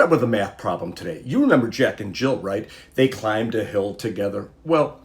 start with a math problem today. You remember Jack and Jill, right? They climbed a hill together. Well,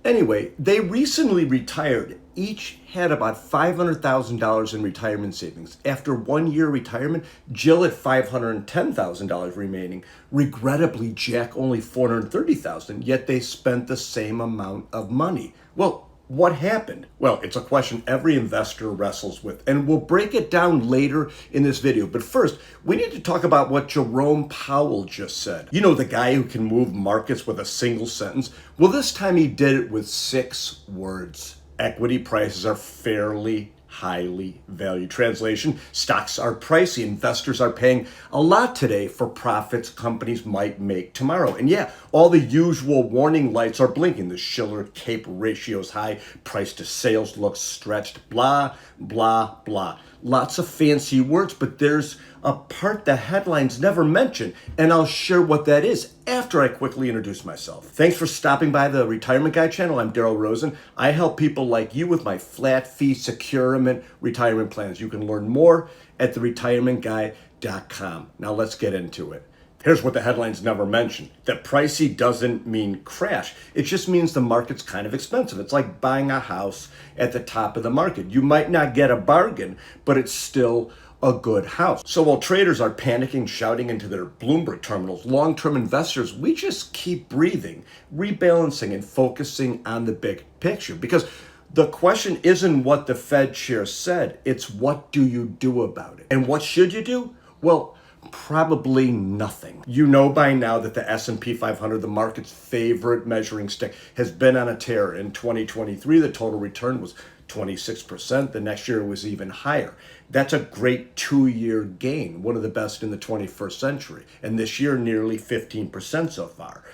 anyway, they recently retired. Each had about $500,000 in retirement savings. After 1 year retirement, Jill had $510,000 remaining. Regrettably, Jack only $430,000, yet they spent the same amount of money. Well, what happened? Well, it's a question every investor wrestles with, and we'll break it down later in this video. But first, we need to talk about what Jerome Powell just said. You know, the guy who can move markets with a single sentence? Well, this time he did it with 6 words. Equity prices are fairly highly valued. Translation, stocks are pricey. Investors are paying a lot today for profits companies might make tomorrow. And yeah, all the usual warning lights are blinking. The Shiller-Cape ratio is high. Price to sales looks stretched. Blah, blah, blah. Lots of fancy words, but there's a part the headlines never mention, and I'll share what that is after I quickly introduce myself. Thanks for stopping by the Retirement Guy channel. I'm Daryl Rosen. I help people like you with my flat fee securement retirement plans. You can learn more at theretirementguy.com. Now let's get into it. Here's what the headlines never mention. That pricey doesn't mean crash. It just means the market's kind of expensive. It's like buying a house at the top of the market. You might not get a bargain, but it's still a good house. So while traders are panicking, shouting into their Bloomberg terminals, long-term investors, we just keep breathing, rebalancing, and focusing on the big picture. Because the question isn't what the Fed chair said, it's what do you do about it? And what should you do? Well, probably nothing. You know by now that the S&P 500, the market's favorite measuring stick, has been on a tear. In 2023, the total return was 26%. The next year it was even higher. That's a great 2-year gain, one of the best in the 21st century. And this year, nearly 15% so far.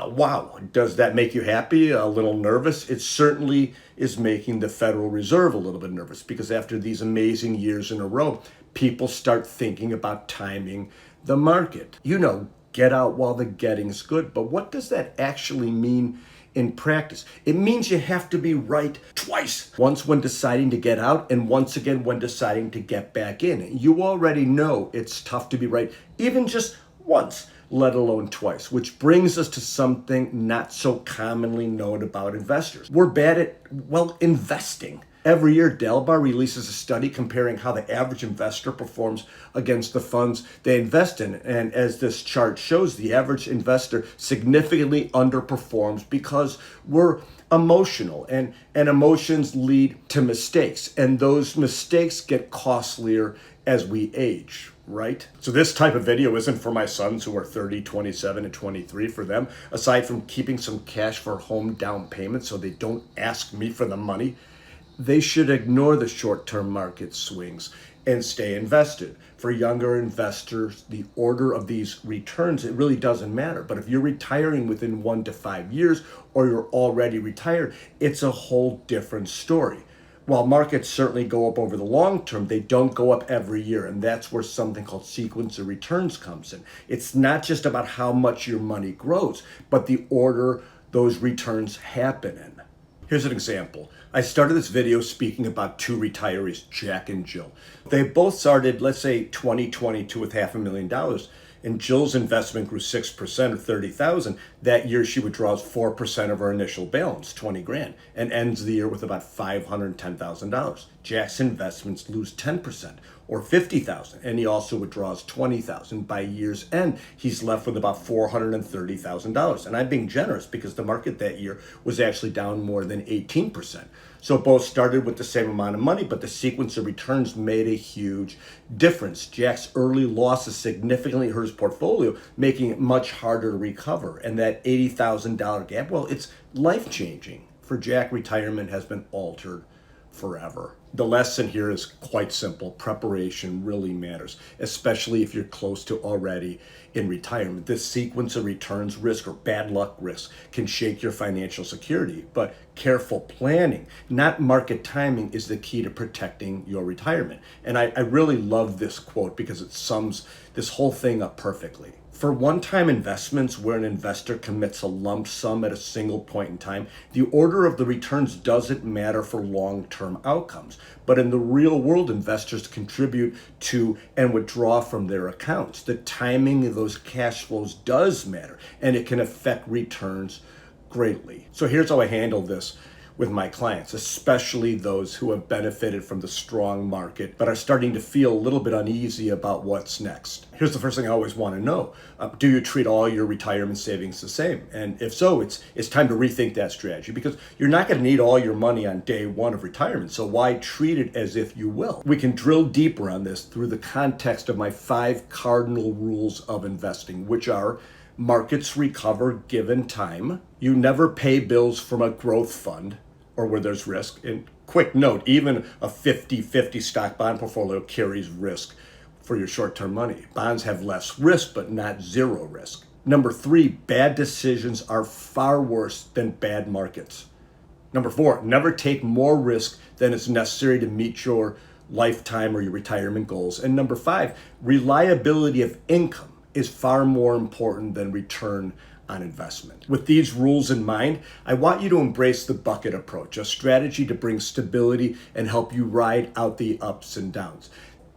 Wow, does that make you happy? A little nervous? It certainly is making the Federal Reserve a little bit nervous, because after these amazing years in a row, people start thinking about timing the market. You know, get out while the getting's good. But what does that actually mean in practice? It means you have to be right twice. Once when deciding to get out, and once again when deciding to get back in. You already know it's tough to be right, even just once, let alone twice, which brings us to something not so commonly known about investors. We're bad at, well, investing. Every year, Dalbar releases a study comparing how the average investor performs against the funds they invest in. And as this chart shows, the average investor significantly underperforms because we're emotional, and emotions lead to mistakes. And those mistakes get costlier as we age, right? So this type of video isn't for my sons who are 30, 27, and 23. For them, aside from keeping some cash for home down payment so they don't ask me for the money, they should ignore the short-term market swings and stay invested. For younger investors, the order of these returns, it really doesn't matter. But if you're retiring within 1 to 5 years, or you're already retired, it's a whole different story. While markets certainly go up over the long term, they don't go up every year. And that's where something called sequence of returns comes in. It's not just about how much your money grows, but the order those returns happen in. Here's an example. I started this video speaking about 2 retirees, Jack and Jill. They both started, let's say, 2022 with $500,000, and Jill's investment grew 6% or $30,000. That year, she withdraws 4% of her initial balance, 20 grand, and ends the year with about $510,000. Jack's investments lose 10% or $50,000, and he also withdraws $20,000. By year's end, he's left with about $430,000. And I'm being generous because the market that year was actually down more than 18%. So both started with the same amount of money, but the sequence of returns made a huge difference. Jack's early losses significantly hurt his portfolio, making it much harder to recover. And that $80,000 gap, well, it's life-changing. For Jack, retirement has been altered forever. The lesson here is quite simple. Preparation really matters, especially if you're close to already in retirement. This sequence of returns risk or bad luck risk can shake your financial security, but careful planning, not market timing, is the key to protecting your retirement. And I really love this quote because it sums this whole thing up perfectly. For one-time investments where an investor commits a lump sum at a single point in time, the order of the returns doesn't matter for long-term outcomes. But in the real world, investors contribute to and withdraw from their accounts. The timing of those cash flows does matter, and it can affect returns greatly. So here's how I handle this with my clients, especially those who have benefited from the strong market but are starting to feel a little bit uneasy about what's next. Here's the first thing I always want to know. Do you treat all your retirement savings the same? And if so, it's time to rethink that strategy, because you're not going to need all your money on day one of retirement. So why treat it as if you will? We can drill deeper on this through the context of my 5 cardinal rules of investing, which are: markets recover given time. You never pay bills from a growth fund or where there's risk. And quick note, even a 50-50 stock bond portfolio carries risk for your short-term money. Bonds have less risk, but not zero risk. Number 3, bad decisions are far worse than bad markets. Number 4, never take more risk than is necessary to meet your lifetime or your retirement goals. And number 5, reliability of income is far more important than return on investment. With these rules in mind, I want you to embrace the bucket approach, a strategy to bring stability and help you ride out the ups and downs.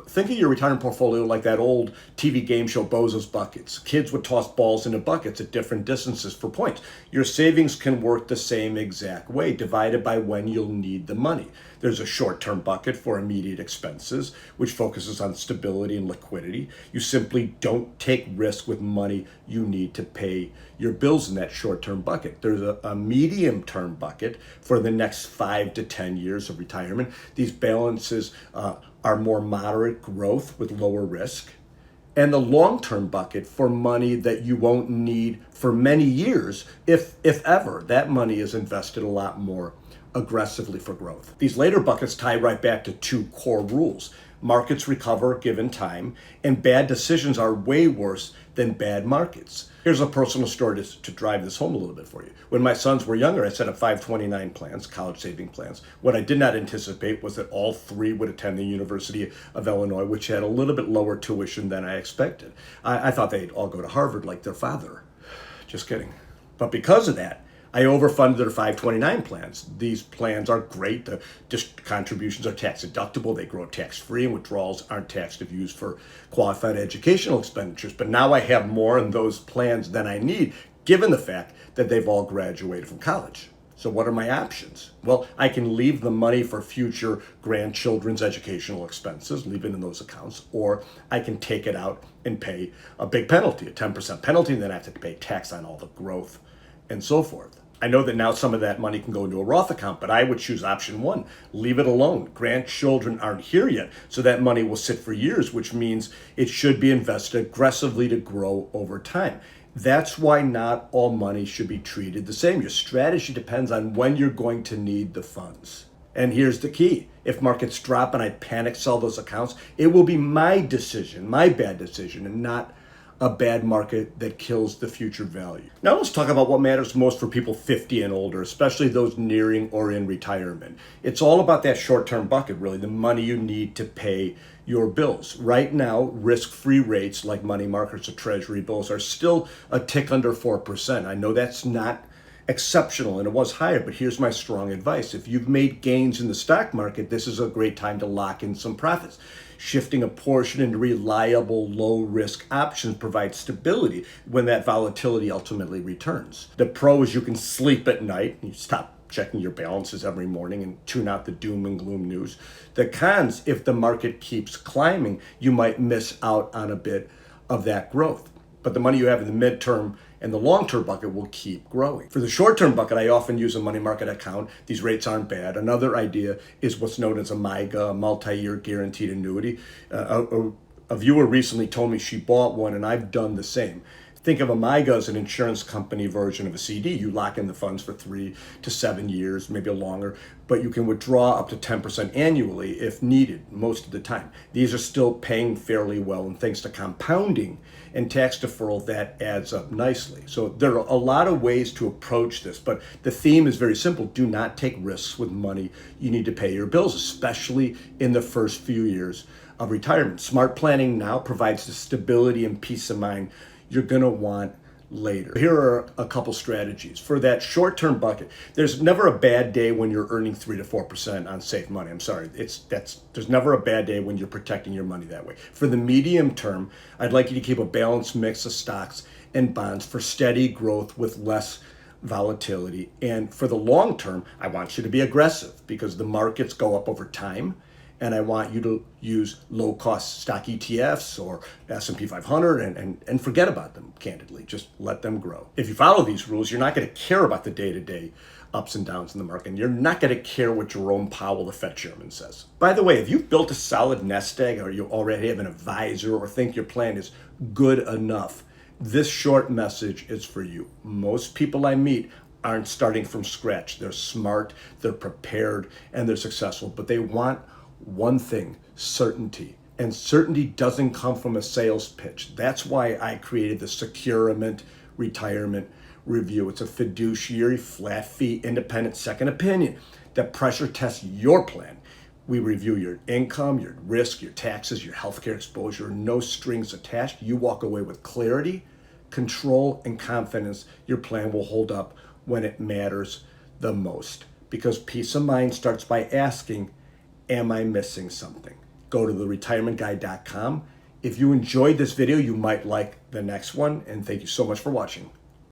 Think of your retirement portfolio like that old TV game show Bozo's Buckets. Kids would toss balls into buckets at different distances for points. Your savings can work the same exact way, divided by when you'll need the money. There's a short-term bucket for immediate expenses, which focuses on stability and liquidity. You simply don't take risk with money you need to pay your bills in that short-term bucket. There's a medium-term bucket for the next 5 to 10 years of retirement. These balances are more moderate growth with lower risk. And the long-term bucket for money that you won't need for many years, if ever. That money is invested a lot more aggressively for growth. These later buckets tie right back to 2 core rules. Markets recover given time, and bad decisions are way worse than bad markets. Here's a personal story to drive this home a little bit for you. When my sons were younger, I set up 529 plans, college saving plans. What I did not anticipate was that all 3 would attend the University of Illinois, which had a little bit lower tuition than I expected. I thought they'd all go to Harvard like their father. Just kidding. But because of that, I overfunded their 529 plans. These plans are great. The contributions are tax deductible. They grow tax free, and withdrawals aren't taxed if used for qualified educational expenditures. But now I have more in those plans than I need, given the fact that they've all graduated from college. So what are my options? Well, I can leave the money for future grandchildren's educational expenses, leave it in those accounts, or I can take it out and pay a big penalty, a 10% penalty, and then I have to pay tax on all the growth and so forth. I know that now some of that money can go into a Roth account, but I would choose option 1, leave it alone. Grandchildren aren't here yet, so that money will sit for years, which means it should be invested aggressively to grow over time. That's why not all money should be treated the same. Your strategy depends on when you're going to need the funds. And here's the key. If markets drop and I panic sell those accounts, it will be my decision, my bad decision, and not a bad market that kills the future value. Now let's talk about what matters most for people 50 and older, especially those nearing or in retirement. It's all about that short-term bucket, really, the money you need to pay your bills. Right now, risk-free rates like money markets or treasury bills are still a tick under 4%. I know that's not exceptional, and it was higher, but here's my strong advice. If you've made gains in the stock market, this is a great time to lock in some profits. Shifting a portion into reliable, low-risk options provides stability when that volatility ultimately returns. The pro is you can sleep at night. You stop checking your balances every morning and tune out the doom and gloom news. The cons, if the market keeps climbing, you might miss out on a bit of that growth. But the money you have in the midterm and the long-term bucket will keep growing. For the short-term bucket, I often use a money market account. These rates aren't bad. Another idea is what's known as a MYGA, a multi-year guaranteed annuity. A viewer recently told me she bought one, and I've done the same. Think of a MYGA as an insurance company version of a CD. You lock in the funds for 3 to 7 years, maybe longer, but you can withdraw up to 10% annually if needed most of the time. These are still paying fairly well, and thanks to compounding and tax deferral, that adds up nicely. So there are a lot of ways to approach this, but the theme is very simple. Do not take risks with money you need to pay your bills, especially in the first few years of retirement. Smart planning now provides the stability and peace of mind you're going to want later. Here are a couple strategies. For that short-term bucket, there's never a bad day when you're earning 3 to 4% on safe money. I'm sorry, there's never a bad day when you're protecting your money that way. For the medium term, I'd like you to keep a balanced mix of stocks and bonds for steady growth with less volatility. And for the long term, I want you to be aggressive because the markets go up over time. And I want you to use low-cost stock ETFs or S&P 500 and forget about them, candidly. Just let them grow. If you follow these rules, you're not going to care about the day-to-day ups and downs in the market. And you're not going to care what Jerome Powell, the Fed chairman, says. By the way, if you've built a solid nest egg or you already have an advisor or think your plan is good enough, this short message is for you. Most people I meet aren't starting from scratch. They're smart, they're prepared, and they're successful, but they want one thing: certainty. And certainty doesn't come from a sales pitch. That's why I created the Securement Retirement Review. It's a fiduciary, flat fee, independent second opinion that pressure tests your plan. We review your income, your risk, your taxes, your healthcare exposure, no strings attached. You walk away with clarity, control, and confidence your plan will hold up when it matters the most. Because peace of mind starts by asking, am I missing something? Go to theretirementguy.com. If you enjoyed this video, you might like the next one. And thank you so much for watching.